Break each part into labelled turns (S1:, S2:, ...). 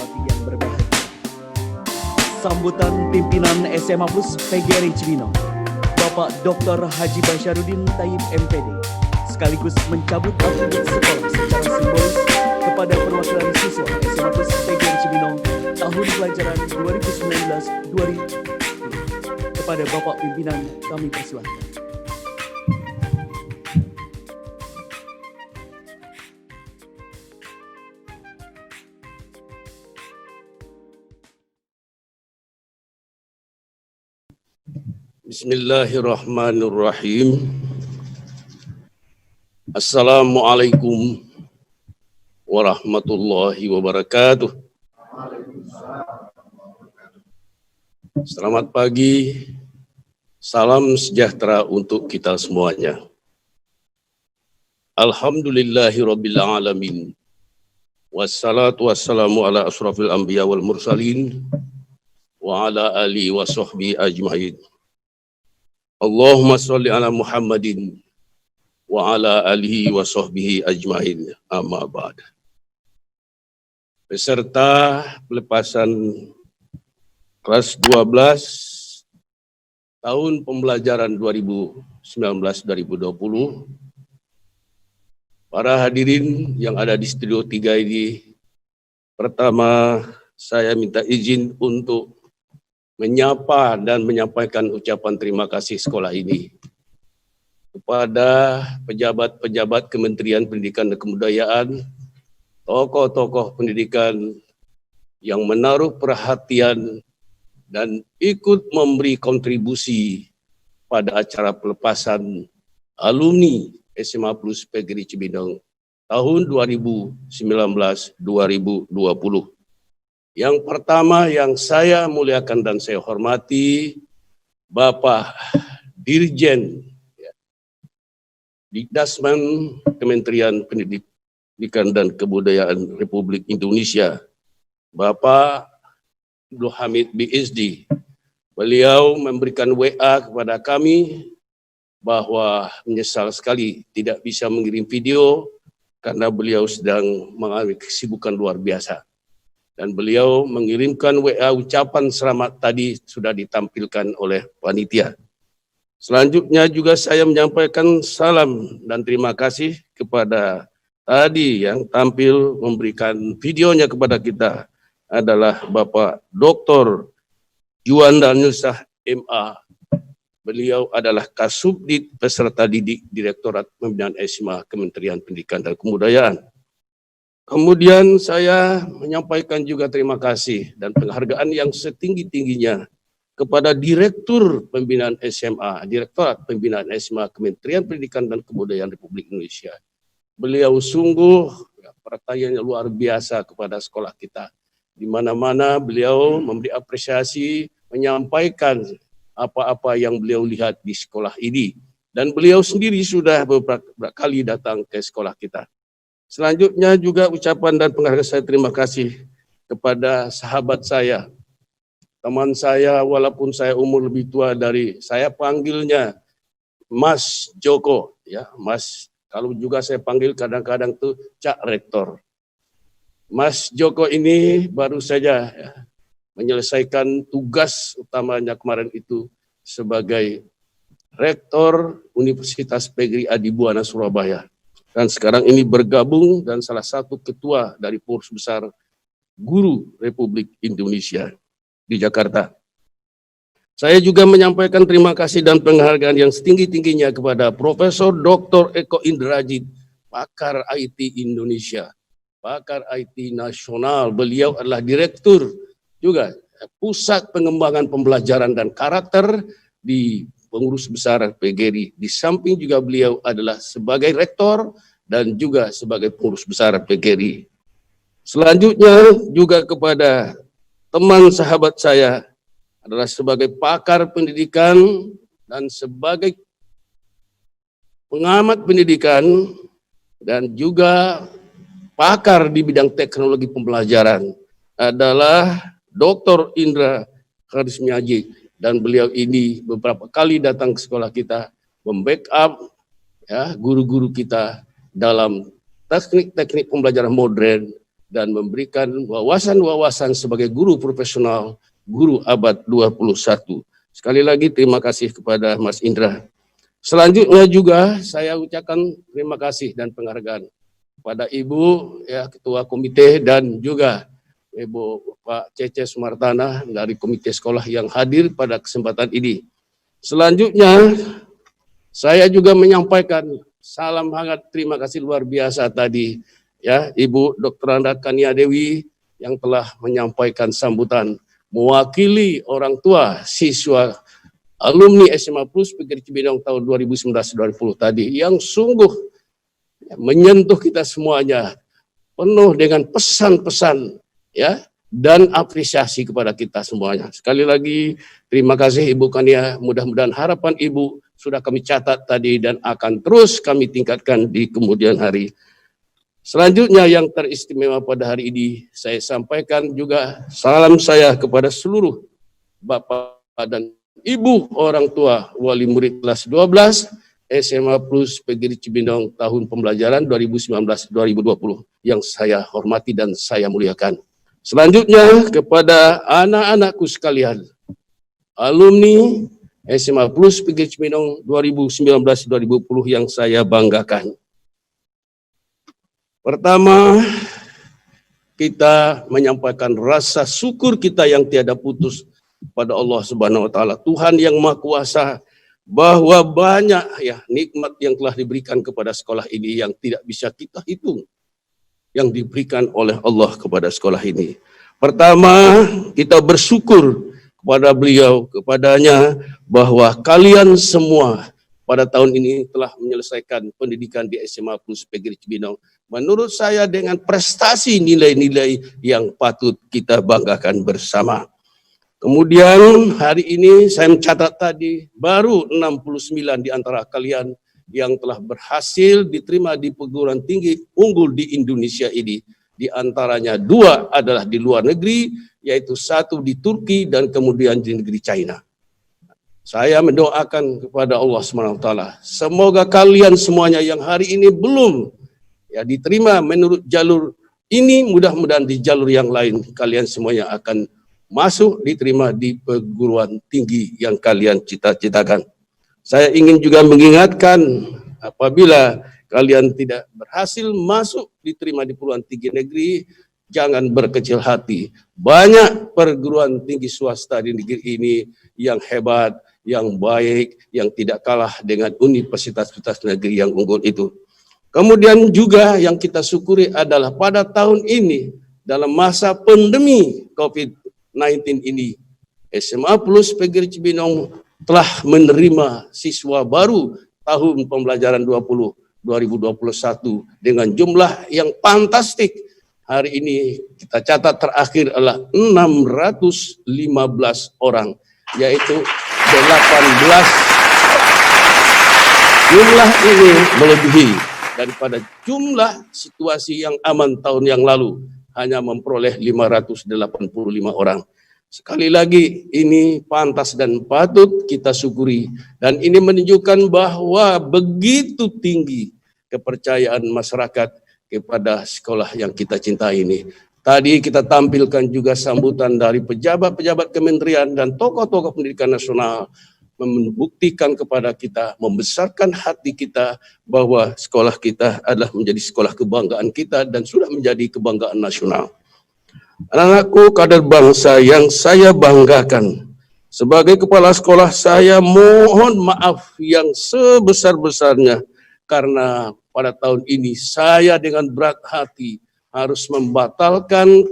S1: hati yang berbahagia. Sambutan pimpinan SMA Plus PGRI Cibinong, Bapak Dr. Haji Basyarudin Taib MPD, sekaligus mencabut atribut sekolah secara simbolis kepada perwakilan siswa SMA Plus PGRI Cibinong tahun pelajaran 2019-2020. Kepada Bapak pimpinan kami persilahkan.
S2: Bismillahirrahmanirrahim. Assalamualaikum warahmatullahi wabarakatuh. Selamat pagi, salam sejahtera untuk kita semuanya. Alhamdulillahirabbil alamin. Wassalatu wassalamu ala asrafil anbiya wal mursalin wa ala alihi wa sahbihi ajmain. Allahumma sholli ala Muhammadin wa ala alihi wa sahbihi ajmain, amma ba'd. Peserta pelepasan kelas 12 tahun pembelajaran 2019-2020, para hadirin yang ada di studio 3 ini, pertama saya minta izin untuk menyapa dan menyampaikan ucapan terima kasih sekolah ini kepada pejabat-pejabat Kementerian Pendidikan dan Kebudayaan, tokoh-tokoh pendidikan yang menaruh perhatian dan ikut memberi kontribusi pada acara pelepasan alumni SMA Plus PGRI Cibinong tahun 2019-2020. Yang pertama yang saya muliakan dan saya hormati, Bapak Dirjen Dikdasman Kementerian Pendidikan dan Kebudayaan Republik Indonesia, Bapak Abdul Hamid BSD. Beliau memberikan WA kepada kami bahwa menyesal sekali tidak bisa mengirim video karena beliau sedang mengalami kesibukan luar biasa. Dan beliau mengirimkan WA ucapan selamat tadi sudah ditampilkan oleh panitia. Selanjutnya juga saya menyampaikan salam dan terima kasih kepada tadi yang tampil memberikan videonya kepada kita adalah Bapak Dr. Juanda Nilsah MA. Beliau adalah Kasubdit Peserta Didik Direktorat Pembinaan SMA Kementerian Pendidikan dan Kebudayaan. Kemudian saya menyampaikan juga terima kasih dan penghargaan yang setinggi-tingginya kepada Direktur Pembinaan SMA, Direktorat Pembinaan SMA Kementerian Pendidikan dan Kebudayaan Republik Indonesia. Beliau sungguh perhatiannya luar biasa kepada sekolah kita. Di mana-mana beliau memberi apresiasi, menyampaikan apa-apa yang beliau lihat di sekolah ini. Dan beliau sendiri sudah beberapa kali datang ke sekolah kita. Selanjutnya juga ucapan dan penghargaan saya terima kasih kepada sahabat saya, teman saya walaupun saya umur lebih tua dari, saya panggilnya Mas Joko, ya Mas, kalau juga saya panggil kadang-kadang tuh Cak Rektor. Mas Joko ini baru saja menyelesaikan tugas utamanya kemarin itu sebagai Rektor Universitas PGRI Adibuana Surabaya. Dan sekarang ini bergabung dan salah satu ketua dari Pengurus Besar Guru Republik Indonesia di Jakarta. Saya juga menyampaikan terima kasih dan penghargaan yang setinggi-tingginya kepada Profesor Dr. Eko Indrajit, pakar IT Indonesia, pakar IT nasional. Beliau adalah direktur juga Pusat Pengembangan Pembelajaran dan Karakter di Pengurus Besar PGRI. Di samping juga beliau adalah sebagai rektor dan juga sebagai pengurus besar PGRI. Selanjutnya juga kepada teman sahabat saya adalah sebagai pakar pendidikan dan sebagai pengamat pendidikan dan juga pakar di bidang teknologi pembelajaran adalah Dr. Indra Karismiaji. Dan beliau ini beberapa kali datang ke sekolah kita, membackup ya, guru-guru kita dalam teknik-teknik pembelajaran modern dan memberikan wawasan-wawasan sebagai guru profesional, guru abad 21. Sekali lagi terima kasih kepada Mas Indra. Selanjutnya juga saya ucapkan terima kasih dan penghargaan kepada Ibu ya Ketua Komite dan juga Ibu Pak Cece Sumartana dari Komite Sekolah yang hadir pada kesempatan ini. Selanjutnya saya juga menyampaikan salam hangat terima kasih luar biasa tadi ya Ibu Dr. Anda Kania Dewi yang telah menyampaikan sambutan mewakili orang tua siswa alumni SMA Plus PGRI Cibinong tahun 2019-2020 tadi yang sungguh menyentuh kita semuanya penuh dengan pesan-pesan ya dan apresiasi kepada kita semuanya. Sekali lagi terima kasih Ibu Kania, mudah-mudahan harapan Ibu sudah kami catat tadi dan akan terus kami tingkatkan di kemudian hari. Selanjutnya yang teristimewa pada hari ini saya sampaikan juga salam saya kepada seluruh Bapak dan Ibu orang tua wali murid kelas 12 SMA Plus PGRI Cibinong tahun pembelajaran 2019-2020 yang saya hormati dan saya muliakan. Selanjutnya kepada anak-anakku sekalian, alumni SMA Plus PGRI Cibinong 2019-2020 yang saya banggakan. Pertama, kita menyampaikan rasa syukur kita yang tiada putus pada Allah Subhanahu wa taala, Tuhan yang Maha Kuasa, bahwa banyak ya nikmat yang telah diberikan kepada sekolah ini yang tidak bisa kita hitung yang diberikan oleh Allah kepada sekolah ini. Pertama, kita bersyukur kepada beliau, kepadanya bahwa kalian semua pada tahun ini telah menyelesaikan pendidikan di SMA Plus PGRI Cibinong. Menurut saya dengan prestasi nilai-nilai yang patut kita banggakan bersama. Kemudian hari ini saya mencatat tadi baru 69 di antara kalian yang telah berhasil diterima di perguruan tinggi unggul di Indonesia ini. Di antaranya 2 adalah di luar negeri, yaitu 1 di Turki dan kemudian di negeri China. Saya mendoakan kepada Allah SWT, semoga kalian semuanya yang hari ini belum ya diterima menurut jalur ini, mudah-mudahan di jalur yang lain kalian semuanya akan masuk diterima di perguruan tinggi yang kalian cita-citakan. Saya ingin juga mengingatkan apabila kalian tidak berhasil masuk diterima di perguruan tinggi negeri, jangan berkecil hati. Banyak perguruan tinggi swasta di negeri ini yang hebat, yang baik, yang tidak kalah dengan universitas-universitas negeri yang unggul itu. Kemudian juga yang kita syukuri adalah pada tahun ini dalam masa pandemi COVID-19 ini, SMA Plus PGRI Cibinong telah menerima siswa baru tahun pembelajaran 2021 dengan jumlah yang fantastik. Hari ini kita catat terakhir adalah 615 orang, yaitu 18. Jumlah ini melebihi daripada jumlah situasi yang aman tahun yang lalu, hanya memperoleh 585 orang. Sekali lagi ini pantas dan patut kita syukuri, dan ini menunjukkan bahwa begitu tinggi kepercayaan masyarakat kepada sekolah yang kita cintai ini. Tadi kita tampilkan juga sambutan dari pejabat-pejabat kementerian dan tokoh-tokoh pendidikan nasional, membuktikan kepada kita, membesarkan hati kita bahwa sekolah kita adalah menjadi sekolah kebanggaan kita dan sudah menjadi kebanggaan nasional. Anak-anakku kader bangsa yang saya banggakan, sebagai kepala sekolah saya mohon maaf yang sebesar-besarnya karena pada tahun ini saya dengan berat hati harus membatalkan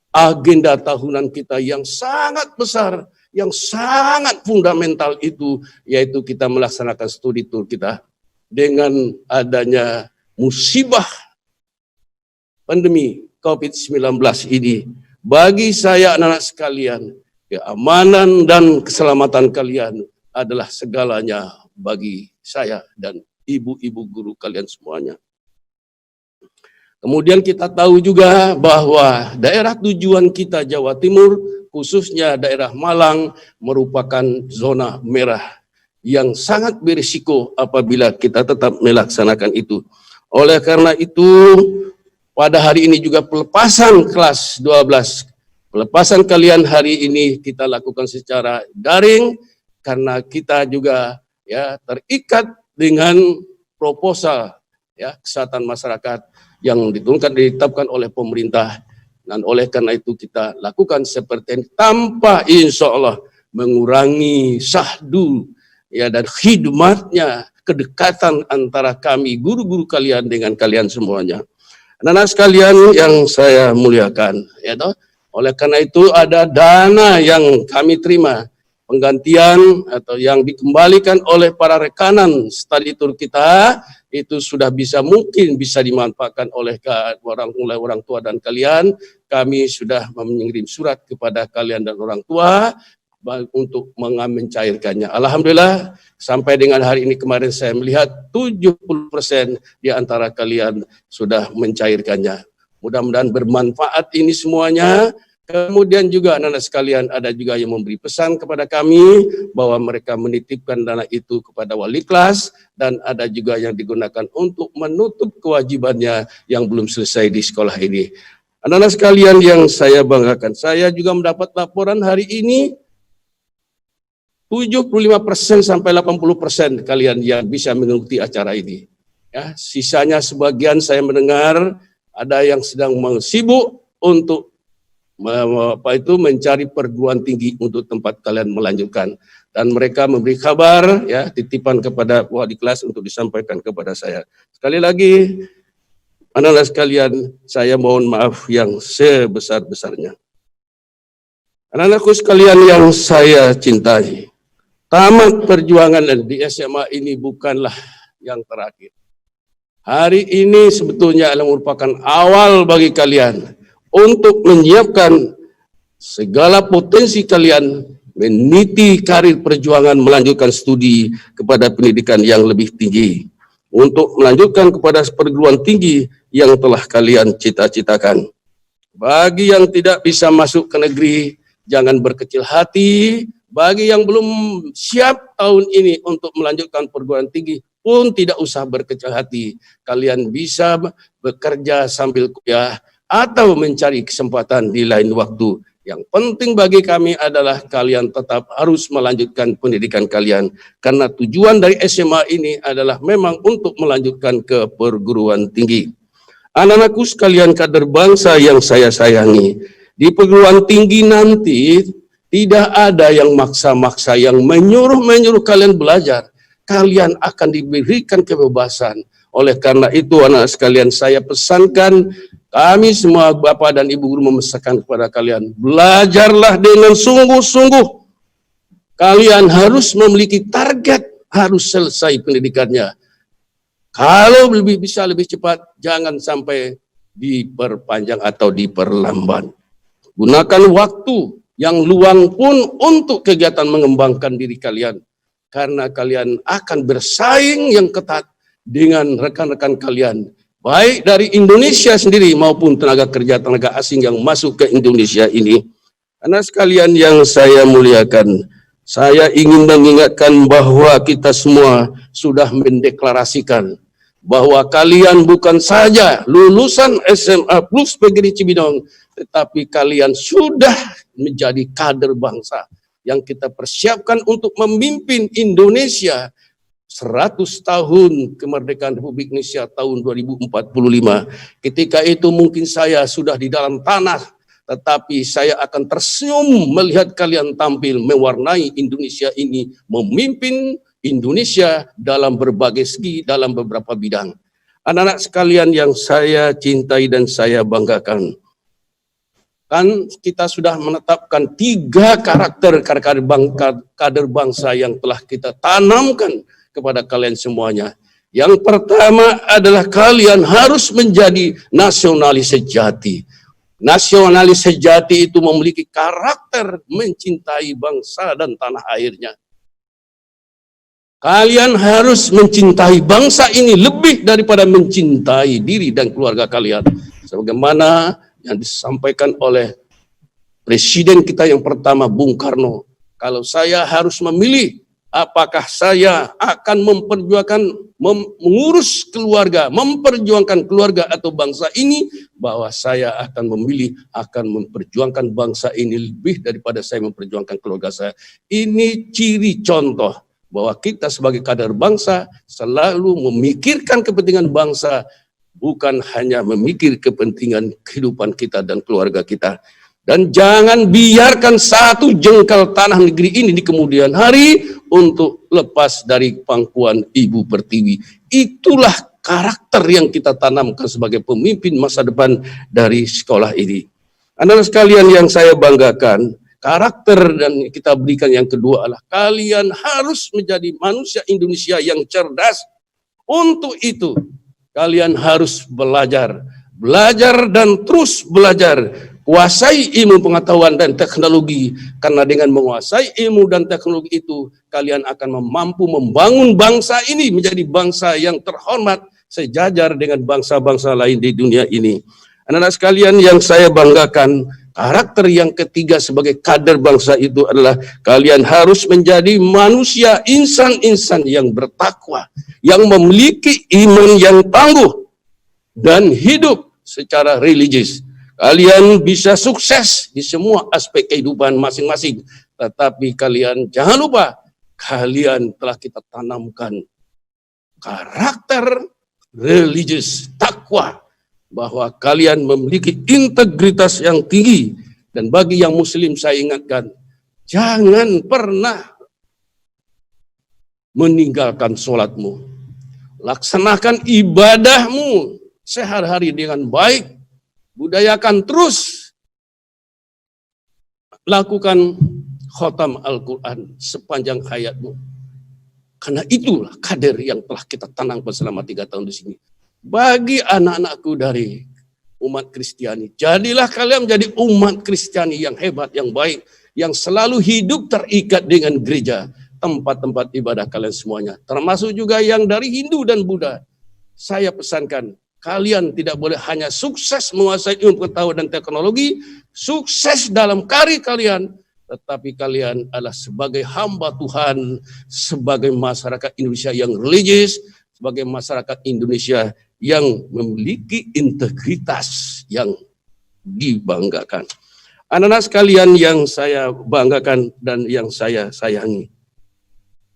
S2: agenda tahunan kita yang sangat besar, yang sangat fundamental itu, yaitu kita melaksanakan studi tour kita. Dengan adanya musibah pandemi COVID-19 ini, bagi saya anak-anak sekalian, keamanan dan keselamatan kalian adalah segalanya bagi saya dan ibu-ibu guru kalian semuanya. Kemudian kita tahu juga bahwa daerah tujuan kita Jawa Timur, khususnya daerah Malang, merupakan zona merah yang sangat berisiko apabila kita tetap melaksanakan itu. Oleh karena itu, pada hari ini juga pelepasan kelas 12. Pelepasan kalian hari ini kita lakukan secara daring karena kita juga ya terikat dengan proposal ya kesehatan masyarakat yang ditetapkan oleh pemerintah, dan oleh karena itu kita lakukan seperti ini tanpa insya Allah mengurangi syahdu ya dan khidmatnya, kedekatan antara kami guru-guru kalian dengan kalian semuanya. Anak-anak sekalian yang saya muliakan, ya toh. Oleh karena itu ada dana yang kami terima penggantian atau yang dikembalikan oleh para rekanan study tour kita, itu sudah mungkin bisa dimanfaatkan oleh orang tua dan kalian. Kami sudah mengirim surat kepada kalian dan orang tua untuk mencairkannya. Alhamdulillah sampai dengan hari ini kemarin saya melihat 70% di antara kalian sudah mencairkannya. Mudah-mudahan bermanfaat ini semuanya. Kemudian juga anak-anak sekalian ada juga yang memberi pesan kepada kami bahwa mereka menitipkan dana itu kepada wali kelas, dan ada juga yang digunakan untuk menutup kewajibannya yang belum selesai di sekolah ini. Anak-anak sekalian yang saya banggakan, saya juga mendapat laporan hari ini 75% sampai 80% kalian yang bisa mengikuti acara ini. Ya, sisanya sebagian saya mendengar ada yang sedang sibuk untuk mencari perguruan tinggi untuk tempat kalian melanjutkan, dan mereka memberi kabar ya titipan kepada wali kelas untuk disampaikan kepada saya. Sekali lagi anak-anak sekalian, saya mohon maaf yang sebesar-besarnya. Anak-anakku sekalian yang saya cintai, tamat perjuangan di SMA ini bukanlah yang terakhir. Hari ini sebetulnya adalah merupakan awal bagi kalian untuk menyiapkan segala potensi kalian meniti karir perjuangan melanjutkan studi kepada pendidikan yang lebih tinggi, untuk melanjutkan kepada perguruan tinggi yang telah kalian cita-citakan. Bagi yang tidak bisa masuk ke negeri, jangan berkecil hati. Bagi yang belum siap tahun ini untuk melanjutkan perguruan tinggi pun tidak usah berkecil hati. Kalian bisa bekerja sambil kuliah atau mencari kesempatan di lain waktu. Yang penting bagi kami adalah kalian tetap harus melanjutkan pendidikan kalian. Karena tujuan dari SMA ini adalah memang untuk melanjutkan ke perguruan tinggi. Anak-anakku sekalian kader bangsa yang saya sayangi, di perguruan tinggi nanti tidak ada yang maksa-maksa, yang menyuruh kalian belajar. Kalian akan diberikan kebebasan. Oleh karena itu anak sekalian saya pesankan, kami semua Bapak dan Ibu guru memesankan kepada kalian, belajarlah dengan sungguh-sungguh. Kalian harus memiliki target, harus selesai pendidikannya. Kalau bisa lebih cepat, jangan sampai diperpanjang atau diperlambat. Gunakan waktu yang luang pun untuk kegiatan mengembangkan diri kalian. Karena kalian akan bersaing yang ketat dengan rekan-rekan kalian. Baik dari Indonesia sendiri maupun tenaga asing yang masuk ke Indonesia ini. Karena sekalian yang saya muliakan, saya ingin mengingatkan bahwa kita semua sudah mendeklarasikan bahwa kalian bukan saja lulusan SMA plus PGRI Cibinong, tetapi kalian sudah menjadi kader bangsa yang kita persiapkan untuk memimpin Indonesia 100 tahun kemerdekaan Republik Indonesia tahun 2045. Ketika itu mungkin saya sudah di dalam tanah, tetapi saya akan tersenyum melihat kalian tampil mewarnai Indonesia ini, memimpin Indonesia dalam berbagai segi, dalam beberapa bidang. Anak-anak sekalian yang saya cintai dan saya banggakan, kan kita sudah menetapkan 3 kader bangsa yang telah kita tanamkan kepada kalian semuanya. Yang pertama adalah kalian harus menjadi nasionalis sejati. Nasionalis sejati itu memiliki karakter mencintai bangsa dan tanah airnya. Kalian harus mencintai bangsa ini lebih daripada mencintai diri dan keluarga kalian. Sebagaimana yang disampaikan oleh Presiden kita yang pertama, Bung Karno. Kalau saya harus memilih, apakah saya akan memperjuangkan mengurus keluarga, memperjuangkan keluarga atau bangsa ini, bahwa saya akan memilih, akan memperjuangkan bangsa ini lebih daripada saya memperjuangkan keluarga saya. Ini ciri contoh bahwa kita sebagai kader bangsa selalu memikirkan kepentingan bangsa, bukan hanya memikir kepentingan kehidupan kita dan keluarga kita. Dan jangan biarkan satu jengkal tanah negeri ini di kemudian hari untuk lepas dari pangkuan Ibu Pertiwi. Itulah karakter yang kita tanamkan sebagai pemimpin masa depan dari sekolah ini. Anak-anak sekalian yang saya banggakan, karakter dan kita berikan yang kedua adalah kalian harus menjadi manusia Indonesia yang cerdas. Untuk itu, kalian harus belajar dan terus belajar. Kuasai ilmu pengetahuan dan teknologi, karena dengan menguasai ilmu dan teknologi itu, kalian akan mampu membangun bangsa ini menjadi bangsa yang terhormat sejajar dengan bangsa-bangsa lain di dunia ini. Anak-anak sekalian yang saya banggakan, karakter yang ketiga sebagai kader bangsa itu adalah kalian harus menjadi manusia, insan-insan yang bertakwa, yang memiliki iman yang tangguh dan hidup secara religius. Kalian bisa sukses di semua aspek kehidupan masing-masing, tetapi kalian jangan lupa, kalian telah kita tanamkan karakter religius, takwa, bahwa kalian memiliki integritas yang tinggi. Dan bagi yang muslim saya ingatkan, jangan pernah meninggalkan sholatmu. Laksanakan ibadahmu sehari-hari dengan baik. Budayakan terus lakukan khotam Al-Quran sepanjang hayatmu. Karena itulah kader yang telah kita tanamkan selama 3 tahun di sini. Bagi anak-anakku dari umat Kristiani, jadilah kalian menjadi umat Kristiani yang hebat, yang baik, yang selalu hidup terikat dengan gereja, tempat-tempat ibadah kalian semuanya. Termasuk juga yang dari Hindu dan Buddha. Saya pesankan, kalian tidak boleh hanya sukses menguasai ilmu pengetahuan dan teknologi, sukses dalam karir kalian, tetapi kalian adalah sebagai hamba Tuhan, sebagai masyarakat Indonesia yang religius, sebagai masyarakat Indonesia yang memiliki integritas yang dibanggakan. Anak-anak sekalian yang saya banggakan dan yang saya sayangi,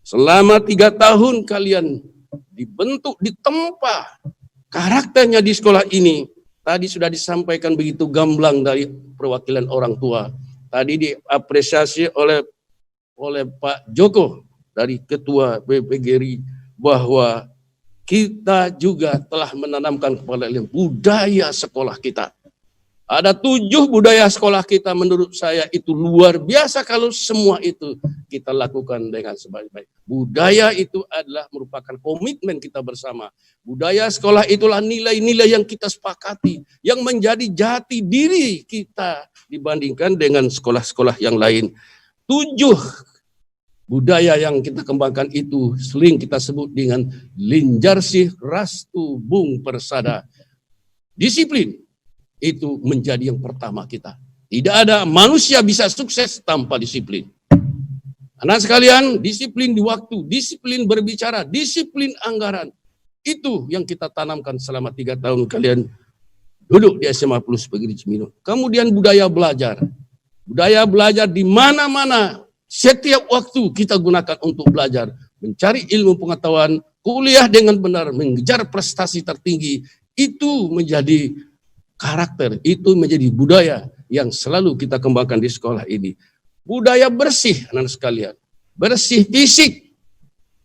S2: selama 3 tahun kalian dibentuk, ditempa karakternya di sekolah ini. Tadi sudah disampaikan begitu gamblang dari perwakilan orang tua. Tadi diapresiasi oleh Pak Joko dari Ketua BPGRI bahwa kita juga telah menanamkan kepada budaya sekolah kita. Ada 7 budaya sekolah kita, menurut saya itu luar biasa kalau semua itu kita lakukan dengan sebaik-baik. Budaya itu adalah merupakan komitmen kita bersama. Budaya sekolah itulah nilai-nilai yang kita sepakati, yang menjadi jati diri kita dibandingkan dengan sekolah-sekolah yang lain. 7 budaya yang kita kembangkan itu sering kita sebut dengan Linjarsih Rastu Bung Persada. Disiplin itu menjadi yang pertama kita. Tidak ada manusia bisa sukses tanpa disiplin. Anak sekalian, disiplin di waktu, disiplin berbicara, disiplin anggaran. Itu yang kita tanamkan selama 3 tahun kalian duduk di SMA Plus Pegiri Cibinong. Kemudian budaya belajar. Budaya belajar di mana-mana. Setiap waktu kita gunakan untuk belajar. Mencari ilmu pengetahuan, kuliah dengan benar, mengejar prestasi tertinggi. Itu menjadi karakter, itu menjadi budaya yang selalu kita kembangkan di sekolah ini. Budaya bersih, anak sekalian. Bersih fisik,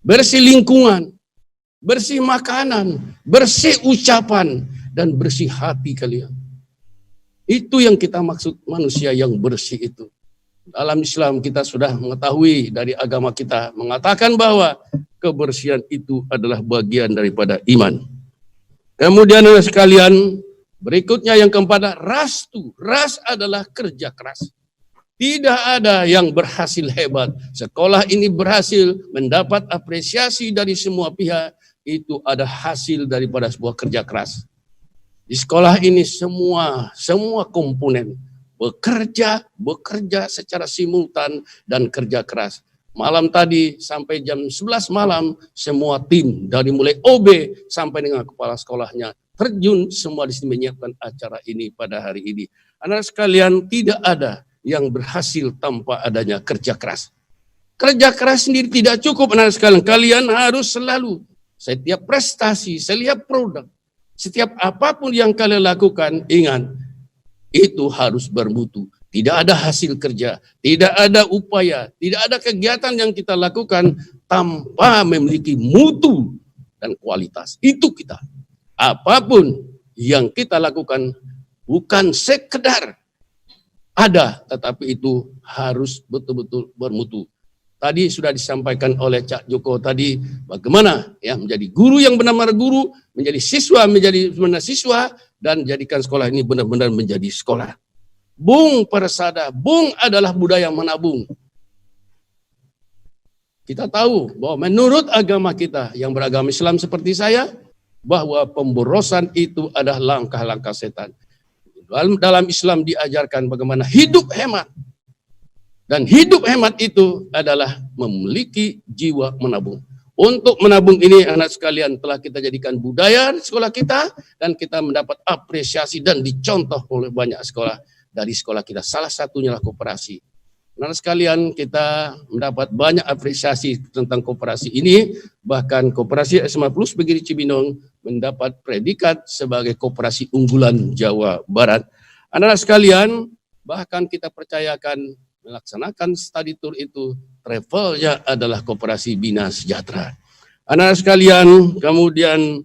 S2: bersih lingkungan, bersih makanan, bersih ucapan, dan bersih hati kalian. Itu yang kita maksud manusia yang bersih itu. Dalam Islam kita sudah mengetahui dari agama kita mengatakan bahwa kebersihan itu adalah bagian daripada iman. Kemudian anak sekalian, berikutnya yang keempat, rastu. Ras adalah kerja keras. Tidak ada yang berhasil hebat. Sekolah ini berhasil mendapat apresiasi dari semua pihak. Itu ada hasil daripada sebuah kerja keras. Di sekolah ini semua komponen bekerja secara simultan dan kerja keras. Malam tadi sampai jam 11 malam, semua tim dari mulai OB sampai dengan kepala sekolahnya terjun semua di sini menyiapkan acara ini pada hari ini. Anak sekalian, tidak ada yang berhasil tanpa adanya kerja keras. Kerja keras sendiri tidak cukup, anak sekalian. Kalian harus selalu, setiap prestasi, setiap produk, setiap apapun yang kalian lakukan, ingat, itu harus bermutu. Tidak ada hasil kerja, tidak ada upaya, tidak ada kegiatan yang kita lakukan tanpa memiliki mutu dan kualitas. Itu kita. Apapun yang kita lakukan bukan sekedar ada, tetapi itu harus betul-betul bermutu. Tadi sudah disampaikan oleh Cak Joko tadi, bagaimana ya menjadi guru yang benar-benar guru, menjadi siswa menjadi benar siswa, dan jadikan sekolah ini benar-benar menjadi sekolah. Bung Persada, bung adalah budaya menabung. Kita tahu bahwa menurut agama kita yang beragama Islam seperti saya, bahwa pemborosan itu adalah langkah-langkah setan. Dalam Islam diajarkan bagaimana hidup hemat. Dan hidup hemat itu adalah memiliki jiwa menabung. Untuk menabung ini anak sekalian telah kita jadikan budaya di sekolah kita, dan kita mendapat apresiasi dan dicontoh oleh banyak sekolah dari sekolah kita. Salah satunya adalah koperasi. Anak sekalian, kita mendapat banyak apresiasi tentang koperasi ini, bahkan koperasi SMA Plus Pegiri Cibinong mendapat predikat sebagai koperasi unggulan Jawa Barat. Anak sekalian, bahkan kita percayakan melaksanakan study tour itu, travelnya adalah koperasi Bina Sejahtera. Anak sekalian, kemudian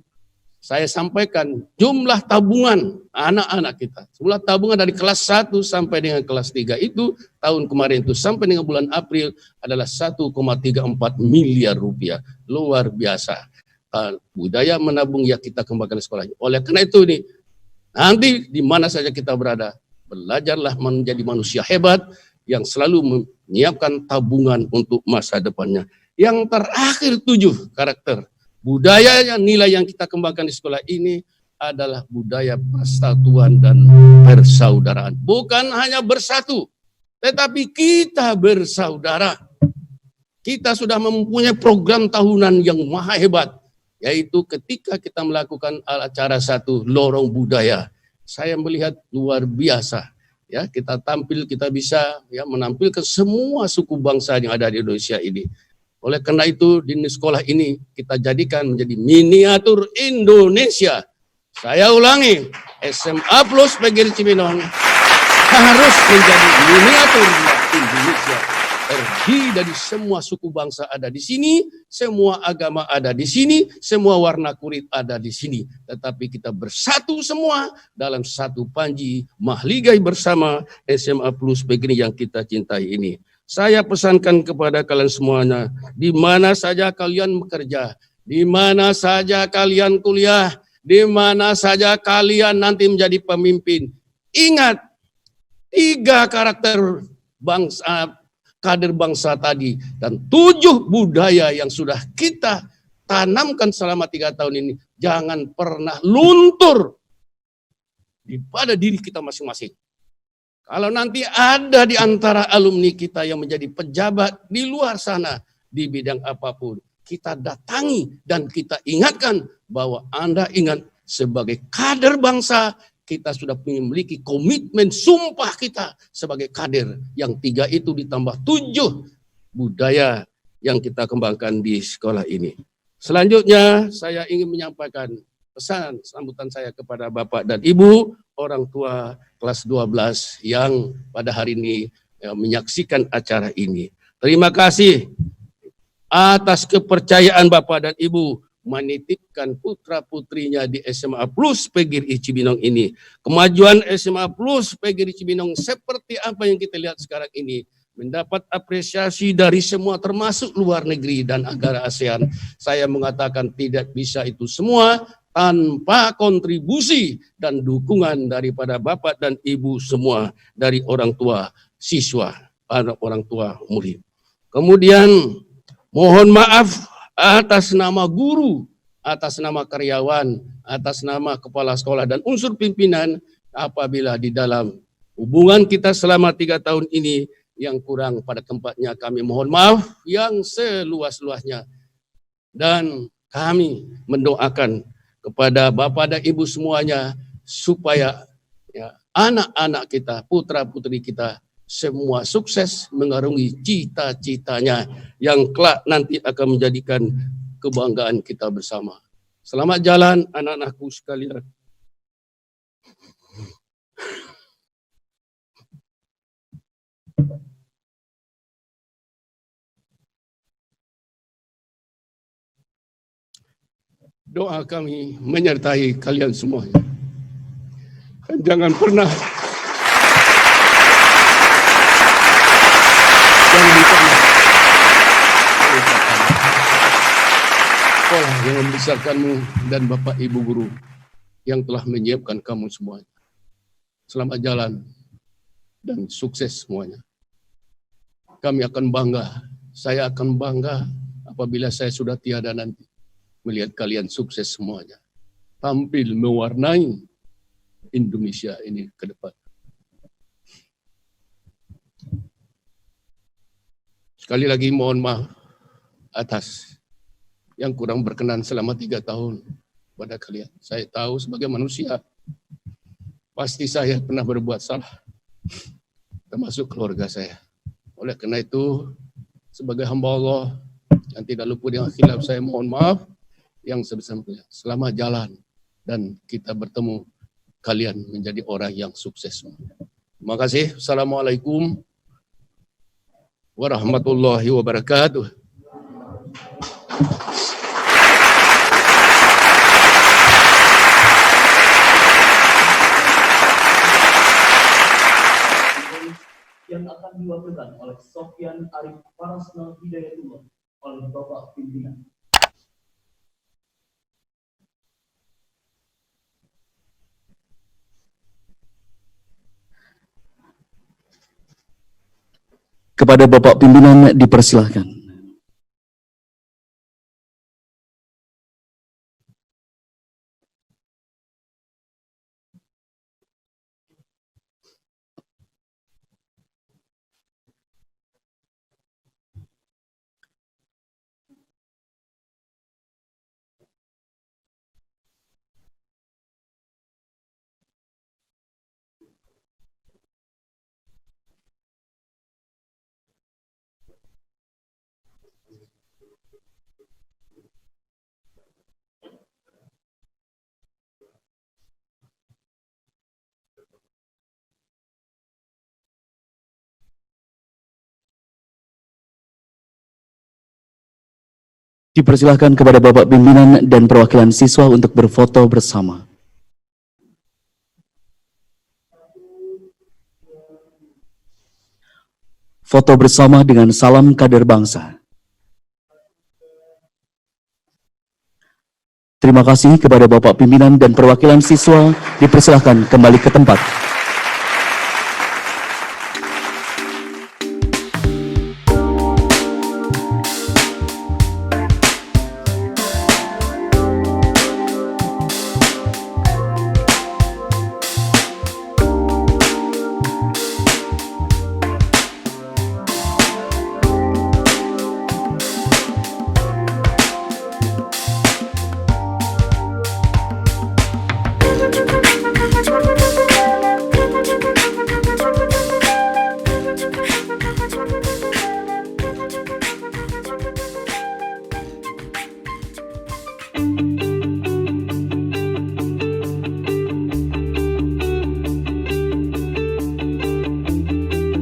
S2: saya sampaikan jumlah tabungan anak-anak kita. Jumlah tabungan dari kelas 1 sampai dengan kelas 3 itu tahun kemarin itu sampai dengan bulan April adalah 1,34 miliar rupiah. Luar biasa. Budaya menabung yang kita kembangkan di sekolah. Oleh karena itu nih, nanti di mana saja kita berada, belajarlah menjadi manusia hebat yang selalu menyiapkan tabungan untuk masa depannya. Yang terakhir 7 karakter. Budaya yang nilai yang kita kembangkan di sekolah ini adalah budaya persatuan dan persaudaraan. Bukan hanya bersatu, tetapi kita bersaudara. Kita sudah mempunyai program tahunan yang maha hebat, yaitu ketika kita melakukan acara satu lorong budaya. Saya melihat luar biasa. Ya, kita tampil, kita bisa ya menampilkan semua suku bangsa yang ada di Indonesia ini. Oleh karena itu di sekolah ini kita jadikan menjadi miniatur Indonesia. Saya ulangi, SMA Plus Pegiri Cibinong harus menjadi miniatur Indonesia. Terdiri dari semua suku bangsa ada di sini, semua agama ada di sini, semua warna kulit ada di sini. Tetapi kita bersatu semua dalam satu panji mahligai bersama SMA Plus Pegiri yang kita cintai ini. Saya pesankan kepada kalian semuanya, di mana saja kalian bekerja, di mana saja kalian kuliah, di mana saja kalian nanti menjadi pemimpin. Ingat, 3 karakter bangsa, kader bangsa tadi, dan 7 budaya yang sudah kita tanamkan selama 3 tahun ini, jangan pernah luntur pada diri kita masing-masing. Kalau nanti ada di antara alumni kita yang menjadi pejabat di luar sana di bidang apapun, kita datangi dan kita ingatkan bahwa Anda ingat sebagai kader bangsa, kita sudah memiliki komitmen sumpah kita sebagai kader yang 3 itu ditambah 7 budaya yang kita kembangkan di sekolah ini. Selanjutnya saya ingin menyampaikan pesan sambutan saya kepada Bapak dan Ibu orang tua kelas 12 yang pada hari ini menyaksikan acara ini. Terima kasih atas kepercayaan Bapak dan Ibu menitipkan putra-putrinya di SMA Plus Pegiri Cibinong ini. Kemajuan SMA Plus Pegiri Cibinong seperti apa yang kita lihat sekarang ini mendapat apresiasi dari semua termasuk luar negeri dan negara ASEAN. Saya mengatakan tidak bisa itu semua tanpa kontribusi dan dukungan daripada Bapak dan Ibu semua, dari orang tua siswa, orang tua murid. Kemudian mohon maaf atas nama guru, atas nama karyawan, atas nama kepala sekolah dan unsur pimpinan apabila di dalam hubungan kita selama 3 tahun ini yang kurang pada tempatnya kami mohon maaf yang seluas-luasnya. Dan kami mendoakan kepada Bapak dan Ibu semuanya supaya ya, anak-anak kita, putra-putri kita semua sukses mengarungi cita-citanya yang kelak nanti akan menjadikan kebanggaan kita bersama. Selamat jalan anak-anakku sekalian. Doa kami menyertai kalian semuanya. Dan jangan pernah sekolah yang membesarkanmu dan Bapak Ibu guru yang telah menyiapkan kamu semuanya. Selamat jalan dan sukses semuanya. Kami akan bangga, saya akan bangga apabila saya sudah tiada nanti melihat kalian sukses semuanya. Tampil mewarnai Indonesia ini ke depan. Sekali lagi mohon maaf atas yang kurang berkenan selama 3 tahun pada kalian. Saya tahu sebagai manusia, pasti saya pernah berbuat salah, termasuk keluarga saya. Oleh karena itu, sebagai hamba Allah yang tidak luput dengan khilaf, saya mohon maaf yang sebesar-besarnya. Selamat jalan dan kita bertemu kalian menjadi orang yang sukses. Terima kasih. Assalamualaikum warahmatullahi wabarakatuh.
S1: Yang akan diwakilkan oleh Sofyan Arif Parasna Hidayatullah oleh Bapak Pimpinan. Kepada Bapak Pimpinan dipersilahkan. Dipersilahkan kepada Bapak Pimpinan dan perwakilan siswa untuk berfoto bersama. Foto bersama dengan salam kader bangsa. Terima kasih kepada Bapak Pimpinan dan perwakilan siswa, dipersilahkan kembali ke tempat.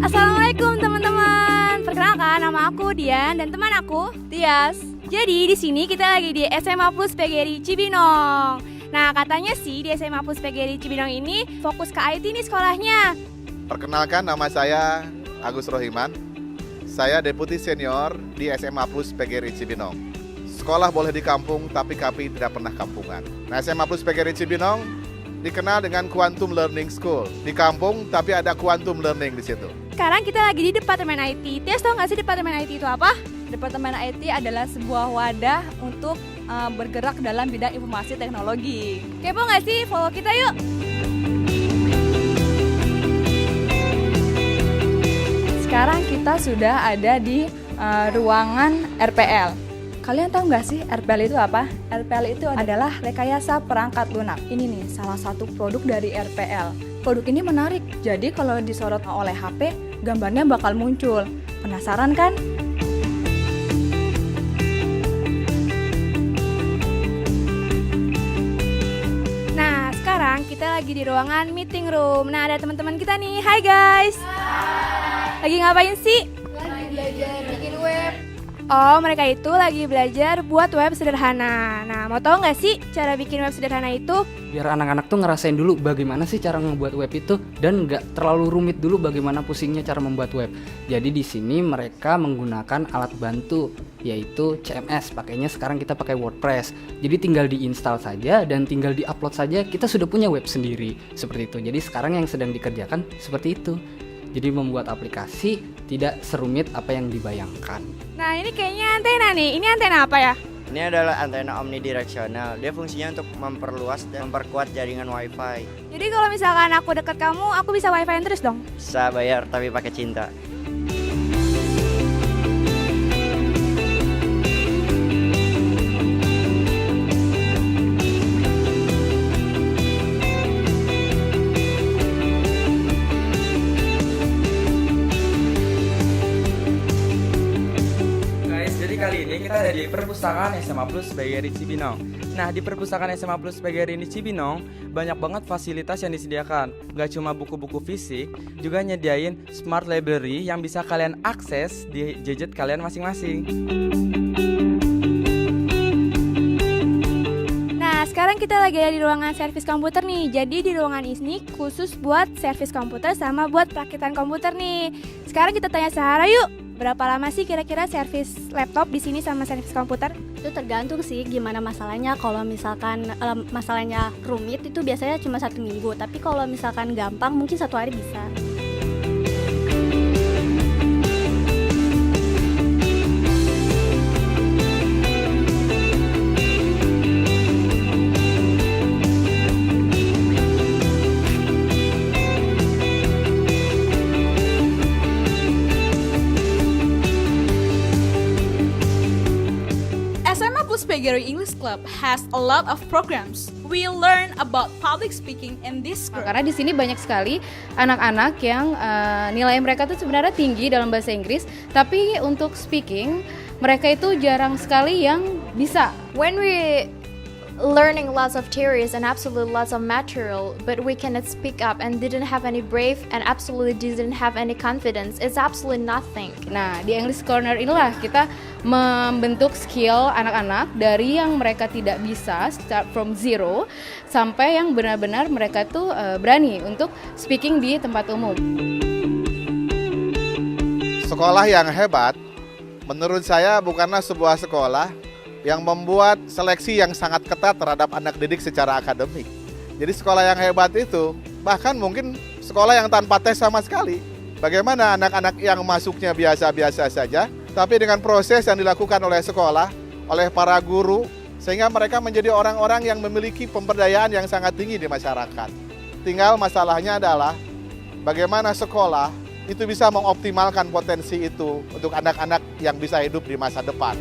S3: Assalamualaikum teman-teman. Perkenalkan, nama aku Dian dan teman aku Tias. Jadi di sini kita lagi di SMA Plus PGRI Cibinong. Nah, katanya sih di SMA Plus PGRI Cibinong ini fokus ke IT nih sekolahnya.
S4: Perkenalkan, nama saya Agus Rohiman. Saya Deputi Senior di SMA Plus PGRI Cibinong. Sekolah boleh di kampung, tapi kami tidak pernah kampungan. Nah, SMA Plus PGRI Cibinong dikenal dengan Quantum Learning School. Di kampung, tapi ada Quantum Learning di situ.
S3: Sekarang kita lagi di Departemen IT. Tias, tau nggak sih Departemen IT itu apa?
S5: Departemen IT adalah sebuah wadah untuk bergerak dalam bidang informasi teknologi.
S3: Kepo nggak sih? Follow kita yuk!
S5: sekarang kita sudah ada di ruangan RPL. Kalian tahu nggak sih RPL itu apa? RPL itu adalah rekayasa perangkat lunak. Ini nih salah satu produk dari RPL. Produk ini menarik, jadi kalau disorot oleh HP, gambarnya bakal muncul. Penasaran kan?
S3: Nah, sekarang kita lagi di ruangan meeting room. Nah, ada teman-teman kita nih. Hai guys. Lagi ngapain sih?
S6: Lagi belajar bikin web.
S3: Oh, mereka itu lagi belajar buat web sederhana. Nah, mau tahu nggak sih cara bikin web sederhana itu?
S7: Biar anak-anak tuh ngerasain dulu bagaimana sih cara membuat web itu dan nggak terlalu rumit dulu bagaimana pusingnya cara membuat web. Jadi di sini mereka menggunakan alat bantu yaitu CMS. Pakainya sekarang kita pakai WordPress. Jadi tinggal diinstal saja dan tinggal diupload saja kita sudah punya web sendiri seperti itu. Jadi sekarang yang sedang dikerjakan seperti itu. Jadi membuat aplikasi tidak serumit apa yang dibayangkan.
S3: Nah, ini kayaknya antena nih. Ini antena apa ya?
S8: Ini adalah antena omnidireksional. Dia fungsinya untuk memperluas dan memperkuat jaringan WiFi.
S3: Jadi kalau misalkan aku deket kamu, aku bisa wifi terus dong?
S8: Bisa bayar tapi pakai cinta.
S9: Kali ini kita ada di perpustakaan SMA Plus PGRI Cibinong. Nah, di perpustakaan SMA Plus PGRI ini Cibinong banyak banget fasilitas yang disediakan. Gak cuma buku-buku fisik, juga nyediain smart library yang bisa kalian akses di gadget kalian masing-masing.
S3: Nah, sekarang kita lagi ada di ruangan servis komputer nih. Jadi di ruangan ini khusus buat servis komputer sama buat perakitan komputer nih. Sekarang kita tanya Sahara yuk. Berapa lama sih kira-kira servis laptop di sini sama servis komputer?
S6: Itu tergantung sih gimana masalahnya. Kalau misalkan masalahnya rumit itu biasanya cuma 1 minggu. Tapi kalau misalkan gampang mungkin 1 hari bisa.
S10: SMA Plus PGRI English Club has a lot of programs. We learn about public speaking in this group.
S11: Karena di sini banyak sekali anak-anak yang nilai mereka tuh sebenarnya tinggi dalam bahasa Inggris, tapi untuk speaking mereka itu jarang sekali yang bisa.
S12: When we learning lots of theories and absolutely lots of material, but we cannot speak up and didn't have any brave and absolutely didn't have any confidence, it's absolutely nothing.
S11: Nah, di English Corner inilah kita membentuk skill anak-anak dari yang mereka tidak bisa start from zero sampai yang benar-benar mereka tuh berani untuk speaking di tempat umum.
S4: Sekolah yang hebat menurut saya bukanlah sebuah sekolah yang membuat seleksi yang sangat ketat terhadap anak didik secara akademik. Jadi sekolah yang hebat itu bahkan mungkin sekolah yang tanpa tes sama sekali. Bagaimana anak-anak yang masuknya biasa-biasa saja, tapi dengan proses yang dilakukan oleh sekolah, oleh para guru, sehingga mereka menjadi orang-orang yang memiliki pemberdayaan yang sangat tinggi di masyarakat. Tinggal masalahnya adalah bagaimana sekolah itu bisa mengoptimalkan potensi itu untuk anak-anak yang bisa hidup di masa depan.